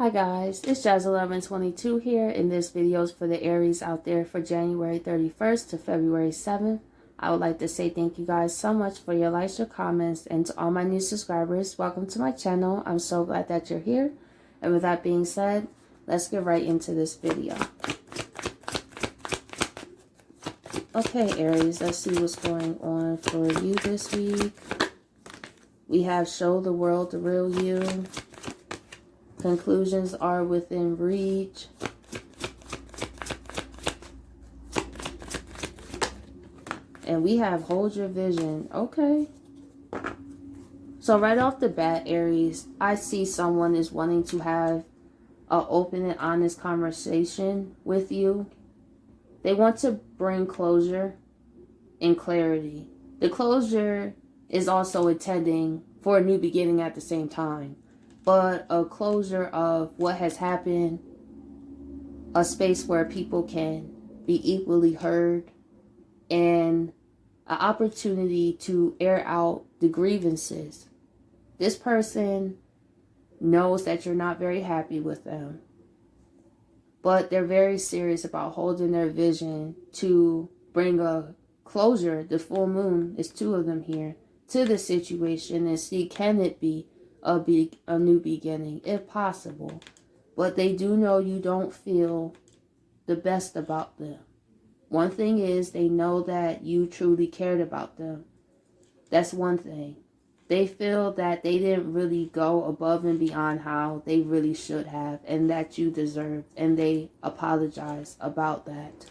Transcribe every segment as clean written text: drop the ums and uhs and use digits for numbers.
Hi guys, it's Jazz1122 here, and this video is for the Aries out there for January 31st to February 7th. I would like to say thank you guys so much for your likes, your comments, and to all my new subscribers, welcome to my channel. I'm so glad that you're here. And with that being said, let's get right into this video. Okay, Aries, let's see what's going on for you this week. We have show the world the real you. Conclusions are within reach. And we have hold your vision. Okay. So right off the bat, Aries, I see someone is wanting to have an open and honest conversation with you. They want to bring closure and clarity. The closure is also intending for a new beginning at the same time. But a closure of what has happened, a space where people can be equally heard, and an opportunity to air out the grievances. This person knows that you're not very happy with them, but they're very serious about holding their vision to bring a closure. The full moon is two of them here to the situation and see, can it be a new beginning, if possible. But they do know you don't feel the best about them. One thing is, they know that you truly cared about them. That's one thing. They feel that they didn't really go above and beyond how they really should have, and that you deserved, and they apologize about that.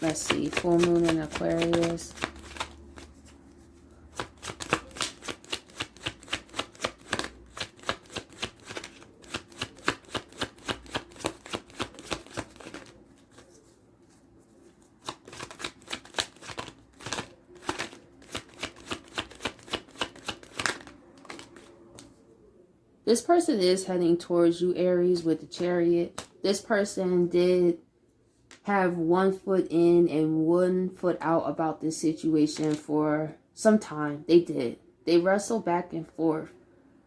Let's see, full moon in Aquarius. This person is heading towards you, Aries, with the Chariot. This person did have one foot in and one foot out about this situation for some time. They did. They wrestled back and forth.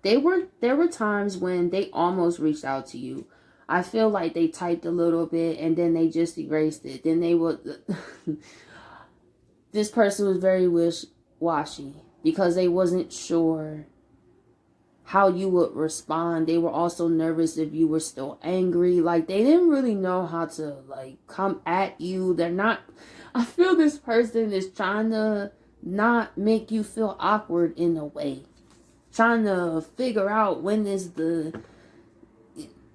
There were times when they almost reached out to you. I feel like they typed a little bit and then they just erased it. Then they would... This person was very wishy because they wasn't sure how you would respond. They were also nervous if you were still angry. Like, they didn't really know how to, like, come at you. They're not... I feel this person is trying to not make you feel awkward in a way. Trying to figure out when is the...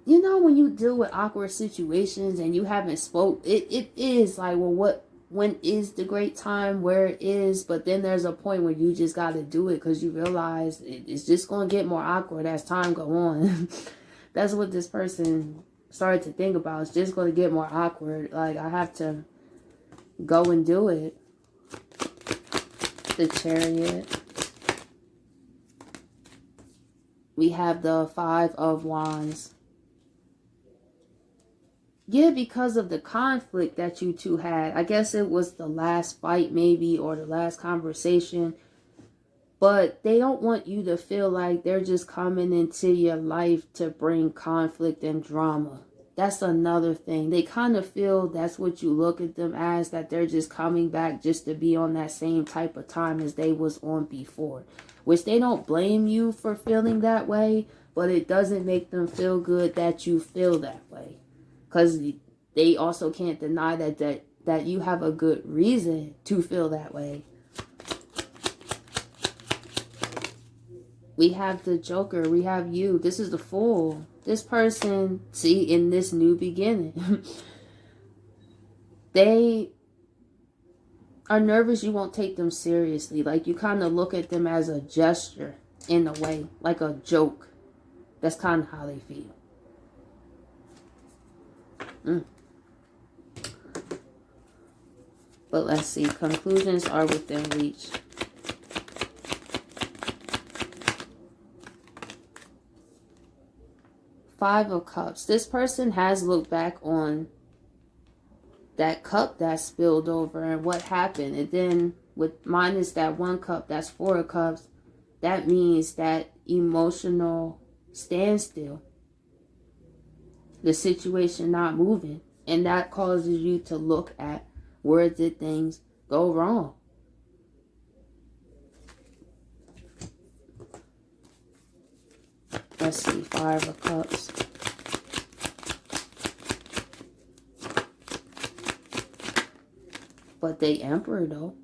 You know, when you deal with awkward situations and you haven't spoke, it is like, well, when is the great time, where it is, but then there's a point where you just got to do it because you realize it's just going to get more awkward as time go on. That's what this person started to think about. It's just going to get more awkward. Like, I have to go and do it. The Chariot. We have the Five of Wands. Yeah, because of the conflict that you two had. I guess it was the last fight maybe, or the last conversation. But they don't want you to feel like they're just coming into your life to bring conflict and drama. That's another thing. They kind of feel that's what you look at them as, that they're just coming back just to be on that same type of time as they was on before. Which they don't blame you for feeling that way, but it doesn't make them feel good that you feel that way. Because they also can't deny that you have a good reason to feel that way. We have the Joker. We have you. This is the Fool. This person, see, in this new beginning, they are nervous you won't take them seriously. Like, you kind of look at them as a gesture in a way, like a joke. That's kind of how they feel. But let's see. Conclusions are within reach. Five of Cups. This person has looked back on that cup that spilled over and what happened. And then with minus that one cup, that's Four of Cups. that means that emotional standstill. The situation not moving. And that causes you to look at where did things go wrong. Let's see, 5 of Cups. But they Emperor though.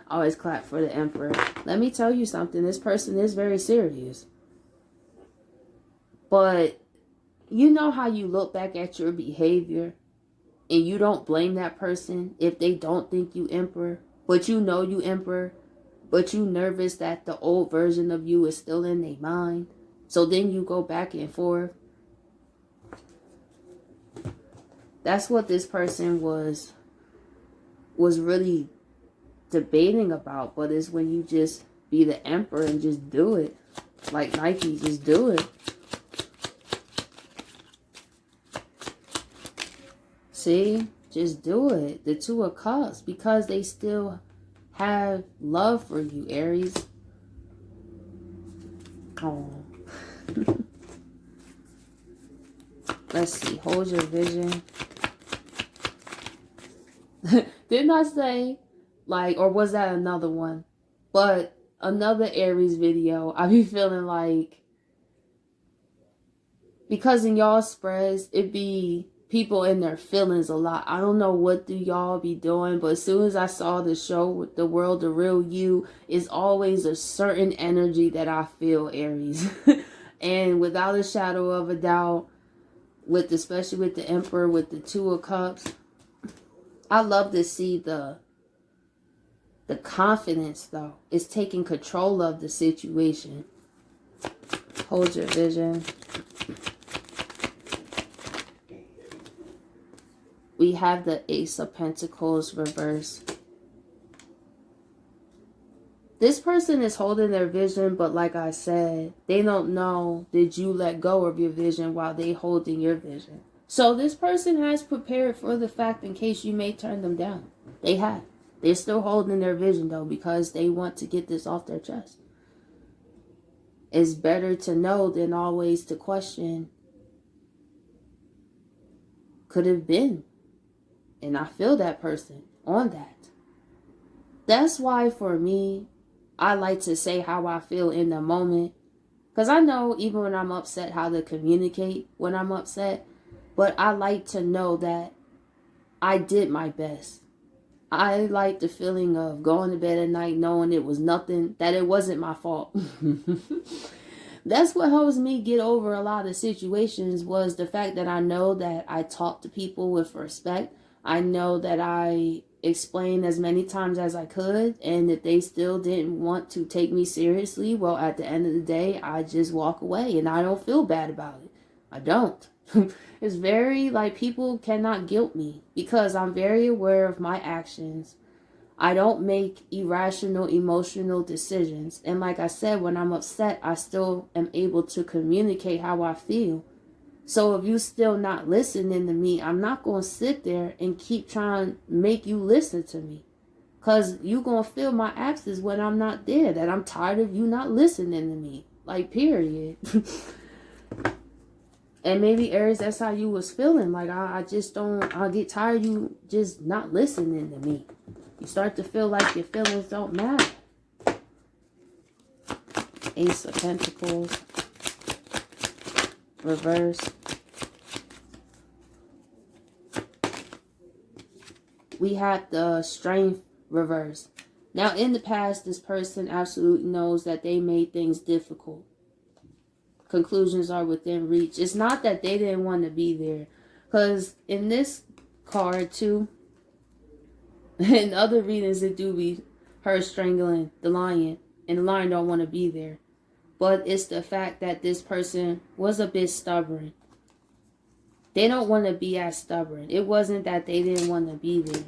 Always clap for the Emperor. Let me tell you something. This person is very serious. But you know how you look back at your behavior and you don't blame that person if they don't think you Emperor, but you know you Emperor, but you nervous that the old version of you is still in their mind. So then you go back and forth. That's what this person was really debating about, but it's when you just be the Emperor and just do it. Like Nike, just do it. See? Just do it. The 2 of Cups. Because they still have love for you, Aries. Oh. Let's see. Hold your vision. Didn't I say, like, or was that another one? But another Aries video, I be feeling like, because in y'all spreads, it be people in their feelings a lot. I don't know what do y'all be doing, but as soon as I saw the show with The World, The Real You, is always a certain energy that I feel, Aries. And without a shadow of a doubt, especially with the Emperor, with the 2 of Cups, I love to see the confidence, though. It's taking control of the situation. Hold your vision. We have the Ace of Pentacles reverse. This person is holding their vision, but like I said, they don't know did you let go of your vision while they holding your vision. So this person has prepared for the fact in case you may turn them down. They have. They're still holding their vision though because they want to get this off their chest. It's better to know than always to question. Could have been. And I feel that person on that. That's why for me, I like to say how I feel in the moment. Because I know even when I'm upset how to communicate when I'm upset. But I like to know that I did my best. I like the feeling of going to bed at night knowing it was nothing, that it wasn't my fault. That's what helps me get over a lot of situations was the fact that I know that I talk to people with respect. I know that I explained as many times as I could, and if they still didn't want to take me seriously, well, at the end of the day, I just walk away, and I don't feel bad about it. I don't. It's very, like, people cannot guilt me because I'm very aware of my actions. I don't make irrational, emotional decisions. And like I said, when I'm upset, I still am able to communicate how I feel. So if you still not listening to me, I'm not going to sit there and keep trying to make you listen to me. Because you going to feel my absence when I'm not there. That I'm tired of you not listening to me. Like, period. And maybe, Aries, that's how you was feeling. Like, I just don't, I get tired of you just not listening to me. You start to feel like your feelings don't matter. Ace of Pentacles. Reverse. We have the Strength reverse. Now, in the past, this person absolutely knows that they made things difficult. Conclusions are within reach. It's not that they didn't want to be there. Because in this card, too, in other readings, it do be her strangling the lion. And the lion don't want to be there. But it's the fact that this person was a bit stubborn. They don't want to be as stubborn. It wasn't that they didn't want to be there.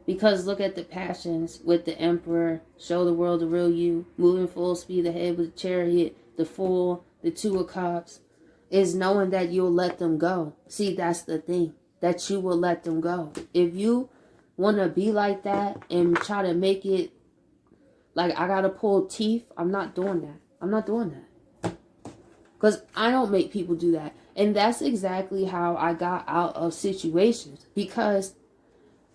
Because look at the passions with the Emperor, show the world the real you, moving full speed ahead with the Chariot, the Fool, the 2 of Cups, is knowing that you'll let them go. See, that's the thing, that you will let them go. If you want to be like that and try to make it Like, I gotta pull teeth. I'm not doing that. I'm not doing that. Because I don't make people do that. And that's exactly how I got out of situations. Because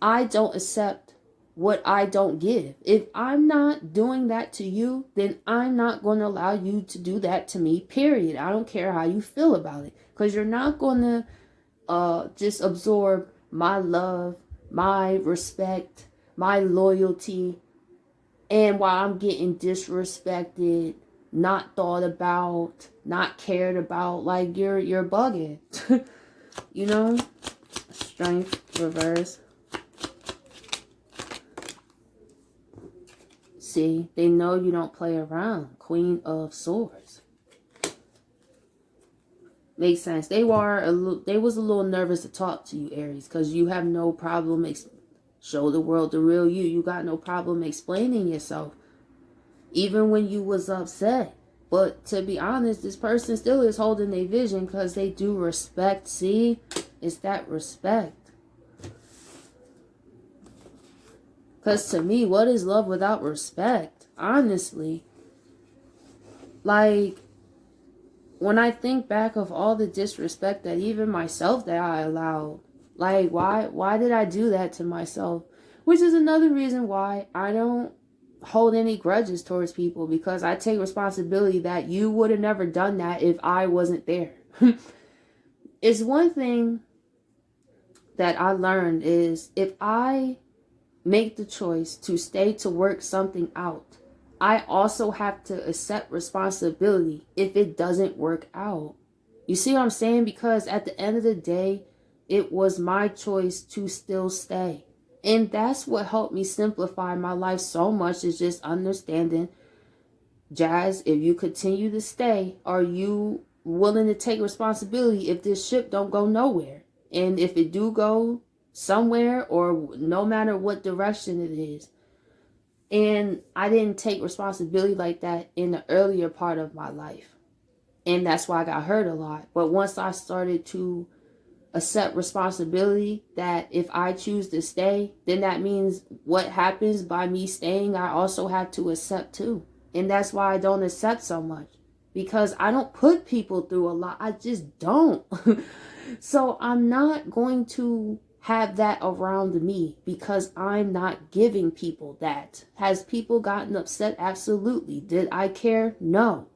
I don't accept what I don't give. If I'm not doing that to you, then I'm not going to allow you to do that to me, period. I don't care how you feel about it. Because you're not going to just absorb my love, my respect, my loyalty. And while I'm getting disrespected, not thought about, not cared about, like you're bugging. You know? Strength, reverse. See, they know you don't play around. Queen of Swords. Makes sense. They was a little nervous to talk to you, Aries, because you have no problem show the world the real you. You got no problem explaining yourself, even when you was upset. But to be honest, this person still is holding their vision because they do respect. See, it's that respect. Because to me, what is love without respect? Honestly. Like, when I think back of all the disrespect that even myself that I allowed. Like, why did I do that to myself? Which is another reason why I don't hold any grudges towards people. Because I take responsibility that you would have never done that if I wasn't there. It's one thing that I learned is if I make the choice to stay to work something out, I also have to accept responsibility if it doesn't work out. You see what I'm saying? Because at the end of the day, it was my choice to still stay. And that's what helped me simplify my life so much, is just understanding, Jazz, if you continue to stay, are you willing to take responsibility if this ship don't go nowhere? And if it do go somewhere, or no matter what direction it is. And I didn't take responsibility like that in the earlier part of my life. And that's why I got hurt a lot. But once I started to accept responsibility that if I choose to stay, then that means what happens by me staying, I also have to accept too. And that's why I don't accept so much. Because I don't put people through a lot. I just don't. So I'm not going to have that around me because I'm not giving people that. Has people gotten upset? Absolutely. Did I care? No.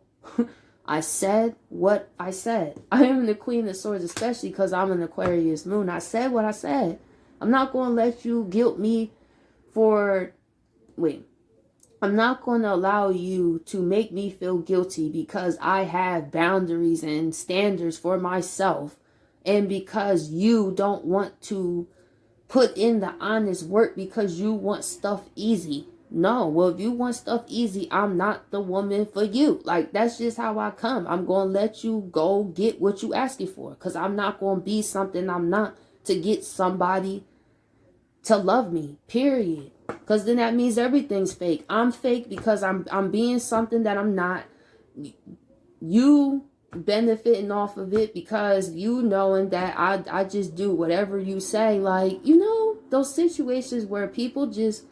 I said what I said. I am the Queen of Swords, especially because I'm an Aquarius moon. I said what I said. I'm not going to let you guilt me for... Wait. I'm not going to allow you to make me feel guilty because I have boundaries and standards for myself. And because you don't want to put in the honest work because you want stuff easy. No, well, if you want stuff easy, I'm not the woman for you. Like, that's just how I come. I'm going to let you go get what you asking for. Because I'm not going to be something I'm not to get somebody to love me, period. Because then that means everything's fake. I'm fake because I'm being something that I'm not. You benefiting off of it because you knowing that I just do whatever you say. Like, you know, those situations where people just...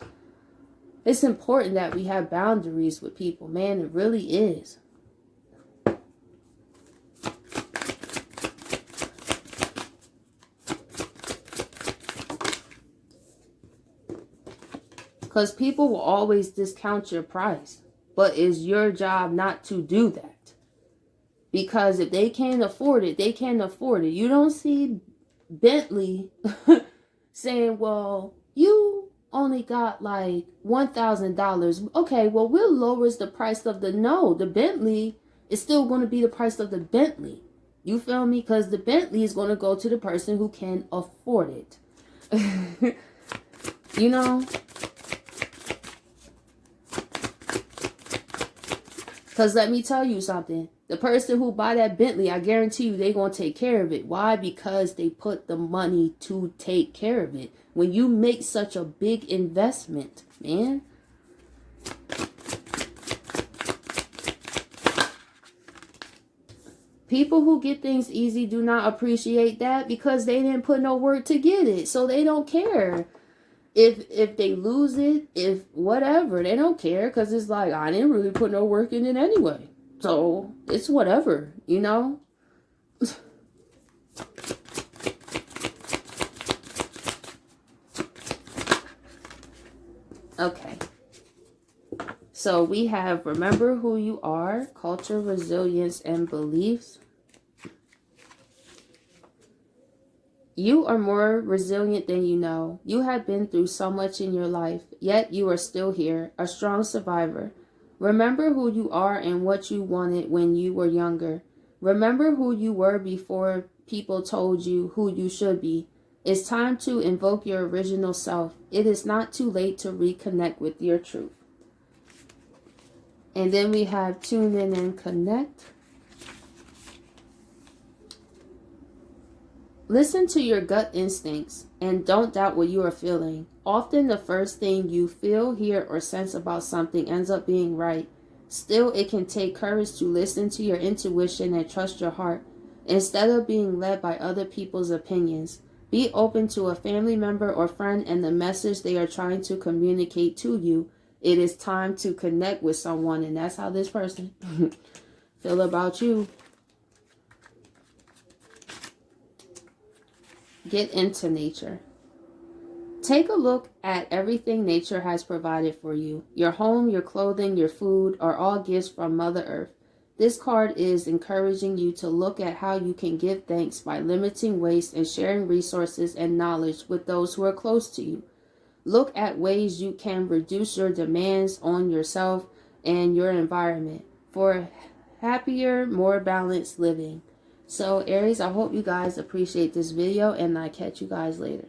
It's important that we have boundaries with people, man. It really is. Because people will always discount your price. But it's your job not to do that. Because if they can't afford it, they can't afford it. You don't see Bentley saying, well, you only got like $1,000. Okay, well, we'll lower the price of the... No, the Bentley is still going to be the price of the Bentley. You feel me? Because the Bentley is going to go to the person who can afford it. You know? Because let me tell you something. The person who buy that Bentley, I guarantee you they're going to take care of it. Why? Because they put the money to take care of it. When you make such a big investment, man. People who get things easy do not appreciate that because they didn't put no work to get it. So they don't care. if they lose it, if whatever, they don't care, because it's like, I didn't really put no work in it anyway. So it's whatever, you know? Okay. So we have remember who you are, culture, resilience, and beliefs. You are more resilient than you know. You have been through so much in your life, yet you are still here, a strong survivor. Remember who you are and what you wanted when you were younger. Remember who you were before people told you who you should be. It's time to invoke your original self. It is not too late to reconnect with your truth. And then we have tune in and connect. Listen to your gut instincts and don't doubt what you are feeling. Often the first thing you feel, hear, or sense about something ends up being right. Still, it can take courage to listen to your intuition and trust your heart instead of being led by other people's opinions. Be open to a family member or friend and the message they are trying to communicate to you. It is time to connect with someone, and that's how this person feel about you. Get into nature. Take a look at everything nature has provided for you. Your home, your clothing, your food are all gifts from Mother Earth. This card is encouraging you to look at how you can give thanks by limiting waste and sharing resources and knowledge with those who are close to you. Look at ways you can reduce your demands on yourself and your environment for happier, more balanced living. So Aries, I hope you guys appreciate this video, and I catch you guys later.